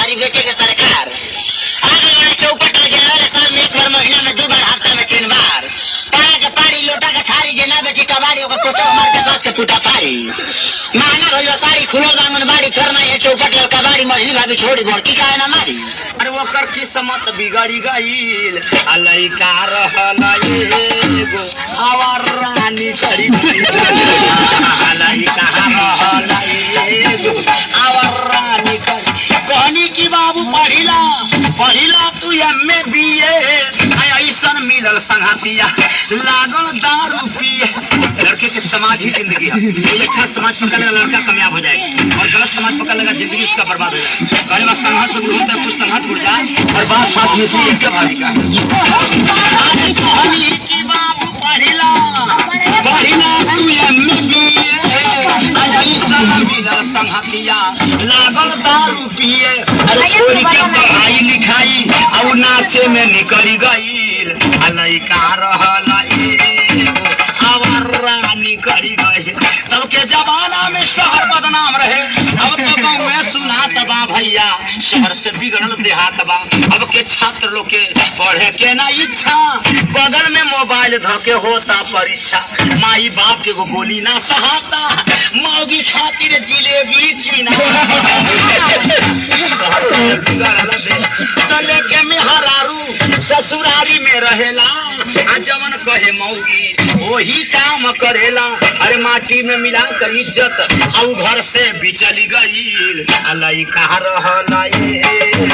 थारी बेचे के सरकार आगे बढ़े चौपट रहे साल में 1 बार, महीना में 2 बार, हफ्ता में 3 बार। पारा के पारी लोटा के थारी जे ना बेची कबाड़ी ओकर पोतो मार के सास के फूटा पारी। महंगा भइल साड़ी खुलो बांगन बाड़ी करना है चौपट ल कबाड़ी मछली भाभी छोड़ी बोल की काहे ना मारी। अरे वो कर किस्मत बिगड़ी गईल लइका रहल एगो आवर रानी करी लइका रहल एगो आवर रानी करी कहनी की बाबू पढ़िला तू एमए बीए ऐसन मिलल संगतिया लागल दारू पिए। लड़के के समाज ही जिंदगी है। कोई अच्छा समाज पकड़ लेगा लड़का कामयाब हो जाएगा और गलत समाज पकड़ लेगा जिंदगी उसका बर्बाद हो जाएगा। कई बार संघर्ष से होता है, कुछ संघर्ष उड़ जाए और बात साथ में से एक भाभी का की बाबू पढ़िला तू एमए बीए ऐसन मिलल संगतिया लागल दारू पिए। अरे छोरी के पढ़ाई लिखाई और नाचे में निकली गईल लइका रहल एगो आवर रानी करी गईल। तब के जमाना में शहर बदनाम रहे, अब तो गाँव में सुनात बा भैया शहर से बिगड़ल देहात बा। अब के छात्र लोग के पढ़े के ना इच्छा, बगल में मोबाइल धके होता परीक्षा। माई बाप के गोली ना सहाता, मौगी खातिर जिलेबी की ना चले के मेहरारू ससुरारी में रहेला जवन कहे मौगी वही काम करेला। अरे माटी में मिला कर इज्जत और घर से बिचली गईल लइका रहल एगो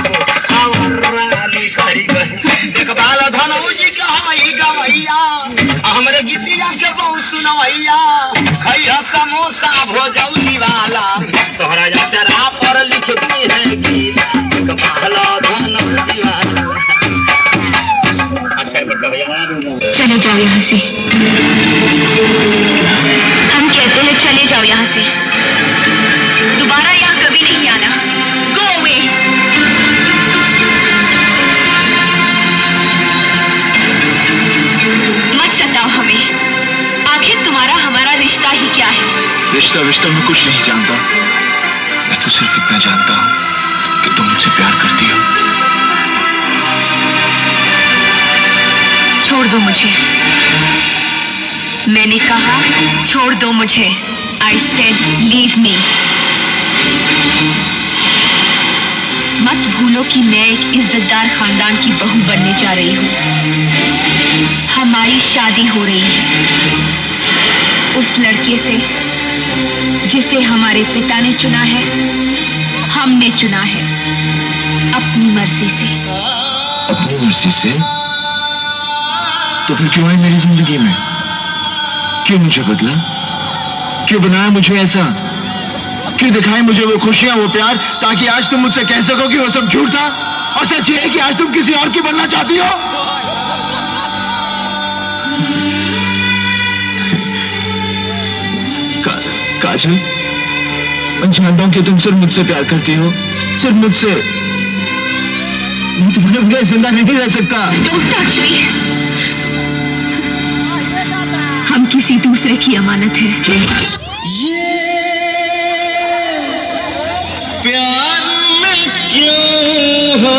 आवर रानी करी गईल। देखभाल धनौजी कहाई गवैया हमरे गीतिया के बहु सुनवैया खैया समोसा भोजौली वाला तोहरा जचरा पर लिख दी है गीता देखभाल धनौजी वाला। अच्छा चले जाओ यहाँ से, हम कहते हैं चले जाओ यहाँ से, दोबारा यहाँ कभी नहीं आना। Go away। मत सताओ हमें, आखिर तुम्हारा हमारा रिश्ता ही क्या है? रिश्ता मैं कुछ नहीं जानता, मैं तो सिर्फ इतना जानता हूँ कि तुम मुझसे प्यार करती हो। छोड़ दो मुझे, मैंने कहा छोड़ दो मुझे। I said leave me। मत भूलो कि मैं एक इज्जतदार खानदान की बहू बनने जा रही हूँ। हमारी शादी हो रही है उस लड़के से जिसे हमारे पिता ने चुना है, हमने चुना है अपनी मर्जी से। अपनी मर्जी से? तो फिर क्यों है मेरी जिंदगी में? क्यों मुझे बदला? क्यों बनाया मुझे ऐसा? क्यों दिखाए मुझे वो खुशियां, वो प्यार, ताकि आज तुम मुझसे कह सको कि वो सब झूठ था और सच ये है कि आज तुम किसी और की बनना चाहती हो? काजल, मैं जानता हूं कि तुम सिर्फ मुझसे प्यार करती हो, सिर्फ मुझसे। मैं तुम्हारे बगैर जिंदा नहीं रह सकता। Don't touch me। हम किसी दूसरे की अमानत है। ये प्यार में क्यों हो